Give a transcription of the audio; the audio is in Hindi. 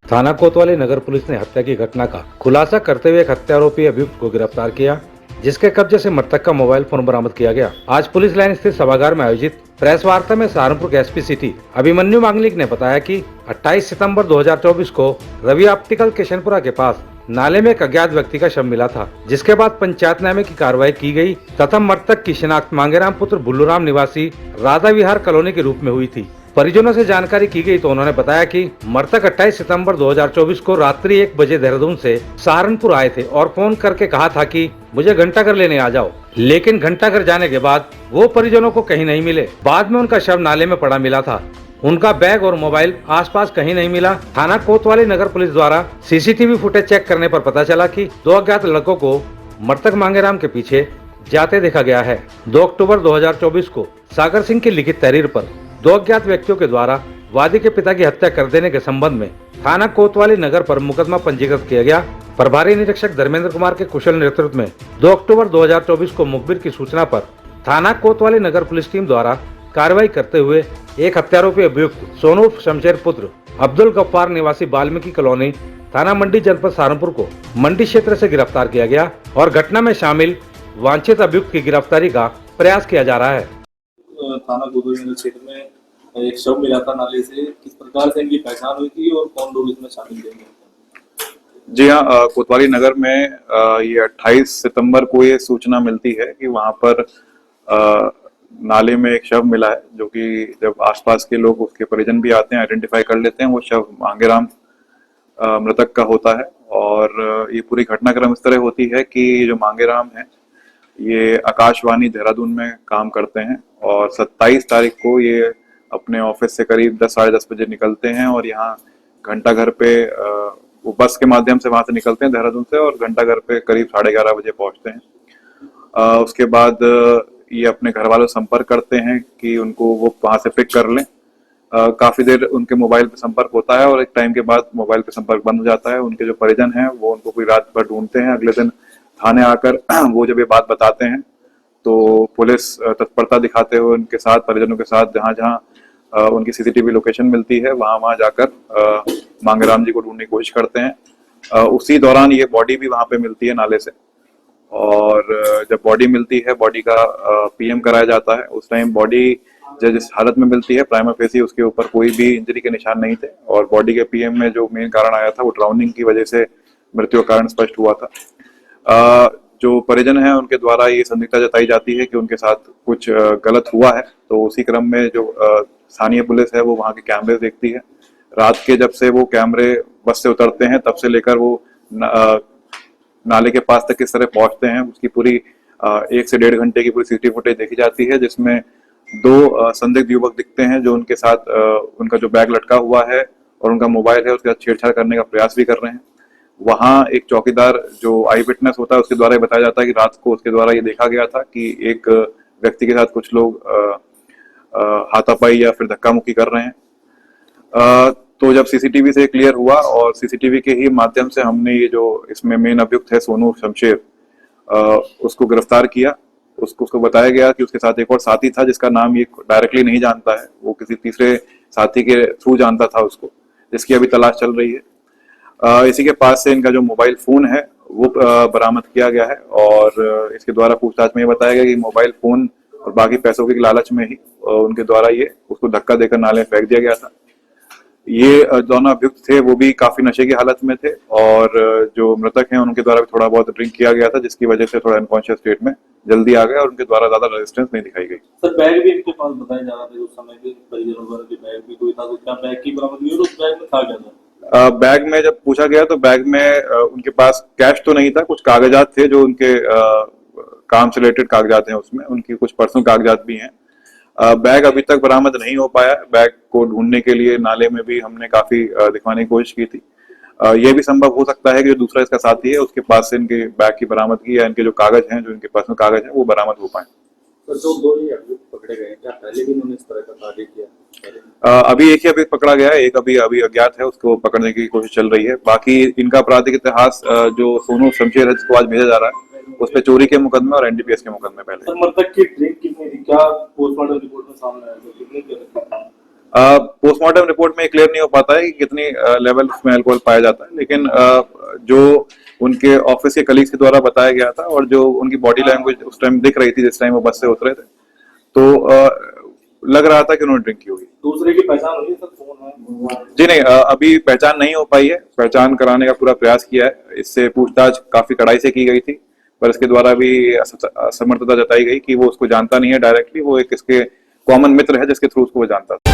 थाना कोतवाली नगर पुलिस ने हत्या की घटना का खुलासा करते हुए एक हत्यारोपी अभियुक्त को गिरफ्तार किया, जिसके कब्जे से मृतक का मोबाइल फोन बरामद किया गया। आज पुलिस लाइन स्थित सभागार में आयोजित प्रेस वार्ता में सहारनपुर के एसपी सिटी अभिमन्यु मांगलिक ने बताया कि 28 सितंबर 2024 को रवि ऑप्टिकल किशनपुरा के पास नाले में एक अज्ञात व्यक्ति का शव मिला था, जिसके बाद पंचायतनामे की कार्रवाई की गई तथा मृतक की शिनाख्त मांगेराम पुत्र भुल्लूराम निवासी राधा विहार कॉलोनी के रूप में हुई थी। परिजनों से जानकारी की गई तो उन्होंने बताया कि मृतक 28 सितंबर 2024 को रात्रि 1 बजे देहरादून से सहारनपुर आए थे और फोन करके कहा था कि मुझे घंटाघर लेने आ जाओ, लेकिन घंटाघर जाने के बाद वो परिजनों को कहीं नहीं मिले। बाद में उनका शव नाले में पड़ा मिला था। उनका बैग और मोबाइल आसपास कहीं नहीं मिला। थाना कोतवाली नगर पुलिस द्वारा सीसीटीवी फुटेज चेक करने पर पता चला कि 2 अज्ञात लड़कों को मृतक मांगेराम के पीछे जाते देखा गया है। 2 अक्टूबर 2024 को सागर सिंह की लिखित तहरीर पर 2 अज्ञात व्यक्तियों के द्वारा वादी के पिता की हत्या कर देने के संबंध में थाना कोतवाली नगर पर मुकदमा पंजीकृत किया गया। प्रभारी निरीक्षक धर्मेंद्र कुमार के कुशल नेतृत्व में 2 अक्टूबर 2024 को मुखबिर की सूचना पर थाना कोतवाली नगर पुलिस टीम द्वारा कार्रवाई करते हुए एक हत्यारोपी अभियुक्त सोनू शमशेर पुत्र अब्दुल गफ्फार निवासी वाल्मीकि कॉलोनी थाना मंडी जनपद सहारनपुर को मंडी क्षेत्र से गिरफ्तार किया गया और घटना में शामिल वांछित अभियुक्त की गिरफ्तारी का प्रयास किया जा रहा है। थाना कोतवाली क्षेत्र में एक शव मिला था नाले से, किस प्रकार से इनकी पहचान हुई थी और कौन लोग इसमें शामिल थे? जी हाँ, कोतवाली नगर में ये 28 सितंबर को ये सूचना मिलती है कि वहां पर नाले में एक शव मिला है, जो कि जब आसपास के लोग, उसके परिजन भी आते हैं, आइडेंटिफाई कर लेते हैं, वो शव मांगेराम मृतक का होता है। और ये पूरी घटनाक्रम इस तरह होती है कि जो मांगेराम है ये आकाशवाणी देहरादून में काम करते हैं और 27 तारीख को ये अपने ऑफिस से करीब 10 साढ़े 10 बजे निकलते हैं और यहाँ घंटाघर पे वो बस के माध्यम से वहां से निकलते हैं देहरादून से और घंटाघर पे करीब 11:30 बजे पहुंचते हैं। उसके बाद ये अपने घर वालों से संपर्क करते हैं कि उनको वो वहां से पिक कर लें। काफी देर उनके मोबाइल पे संपर्क होता है और एक टाइम के बाद मोबाइल पे संपर्क बंद हो जाता है। उनके जो परिजन हैं वो उनको पूरी रात भर ढूंढते हैं। अगले दिन थाने आकर वो जब ये बात बताते हैं तो पुलिस तत्परता दिखाते हुए उनके साथ, परिजनों के साथ, जहां जहां उनकी सीसीटीवी लोकेशन मिलती है वहां जाकर मांगेराम जी को ढूंढने की कोशिश करते हैं। उसी दौरान ये बॉडी भी वहां पे मिलती है नाले से और जब बॉडी मिलती है, बॉडी का पीएम कराया जाता है। उस टाइम बॉडी जिस हालत में मिलती है, प्राइमा फेसी उसके ऊपर कोई भी इंजरी के निशान नहीं थे और बॉडी के पीएम में जो मेन कारण आया था वो ड्राउनिंग की वजह से मृत्यु का कारण स्पष्ट हुआ था। जो परिजन हैं उनके द्वारा ये संदिग्धता जताई जाती है कि उनके साथ कुछ गलत हुआ है, तो उसी क्रम में जो स्थानीय पुलिस है वो वहाँ के कैमरे देखती है। रात के जब से वो कैमरे बस से उतरते हैं तब से लेकर वो नाले के पास तक किस तरह पहुंचते हैं उसकी पूरी 1 से 1.5 घंटे की पूरी सीसीटीवी फुटेज देखी जाती है, जिसमें 2 संदिग्ध युवक दिखते हैं जो उनके साथ उनका जो बैग लटका हुआ है और उनका मोबाइल है उसके साथ छेड़छाड़ करने का प्रयास भी कर रहे हैं। वहां एक चौकीदार जो आई विटनेस होता है उसके द्वारा बताया जाता है कि रात को उसके द्वारा ये देखा गया था कि एक व्यक्ति के साथ कुछ लोग हाथापाई या फिर धक्का मुक्की कर रहे हैं। तो जब सीसीटीवी से क्लियर हुआ और सीसीटीवी के ही माध्यम से हमने ये जो इसमें मेन अभियुक्त है सोनू शमशेर, उसको गिरफ्तार किया। उसको बताया गया कि उसके साथ एक और साथी था जिसका नाम ये डायरेक्टली नहीं जानता है, वो किसी तीसरे साथी के थ्रू जानता था उसको, जिसकी अभी तलाश चल रही है। इसी के पास से इनका जो मोबाइल फोन है वो बरामद किया गया है और इसके द्वारा पूछताछ में ये बताया गया कि मोबाइल फोन और बाकी पैसों के लालच में ही उनके द्वारा ये उसको धक्का देकर नाले में फेंक दिया गया था। ये दोनों अभियुक्त थे वो भी काफी नशे की हालत में थे और जो मृतक हैं उनके द्वारा भी थोड़ा बहुत ड्रिंक किया गया था, जिसकी वजह से थोड़ा अनकॉन्शियस स्टेट में जल्दी आ गए और उनके द्वारा ज्यादा रेजिस्टेंस नहीं दिखाई गई। सर, बैग भी इनके पास बताया जा रहा था उस समय के परिजनों द्वारा कि बैग भी कोई था, तो क्या बैग की बरामदगी हुई और उस बैग में था क्या था? बैग में जब पूछा गया तो बैग में उनके पास कैश तो नहीं था, कुछ कागजात थे जो उनके काम से रिलेटेड कागजात हैं, उसमें उनकी कुछ पर्सनल कागजात भी हैं। बैग अभी तक बरामद नहीं हो पाया। बैग को ढूंढने के लिए नाले में भी हमने काफी दिखवाने की कोशिश की थी। ये भी संभव हो सकता है कि जो दूसरा इसका साथी है उसके पास से इनके बैग की बरामदगी या इनके जो कागज हैं, जो इनके पर्सनल कागज हैं, वो बरामद हो पाए। तो जो 2 ही अभियुक्त पकड़े गए, क्या पहले भी उन्होंने इस तरह का कार्य किया? अभी एक ही अभियुक्त पकड़ा गया है, एक अभी अज्ञात है, उसको पकड़ने की कोशिश चल रही है। बाकी इनका आपराधिक इतिहास जो सोनू शमशेर है जिसको आज भेजा जा रहा है उस पर चोरी के मुकदमे और एनडीपीएस के मुकदमे पहले। सर मृतक की ड्रिंक कितनी थी, क्या पोस्टमार्टम रिपोर्ट में सामने आया था, कितनी थी? पोस्टमार्टम रिपोर्ट में क्लियर नहीं हो पाता है कि कितनी लेवल उसमें अल्कोहल पाया जाता है, लेकिन जो उनके ऑफिस के कलीग्स के द्वारा बताया गया था और जो उनकी बॉडी लैंग्वेज उस टाइम दिख रही थी जिस टाइम वो बस से उतरे थे, तो लग रहा था कि उन्होंने ड्रिंक की होगी। दूसरे की पहचान हुई सर, कौन है? जी नहीं, अभी पहचान नहीं हो पाई है, पहचान कराने का पूरा प्रयास किया है। इससे पूछताछ काफी कड़ाई से की गई थी, पर इसके द्वारा भी असमर्थता जताई गई कि वो उसको जानता नहीं है डायरेक्टली, वो एक इसके कॉमन मित्र है जिसके थ्रू उसको वो जानता था।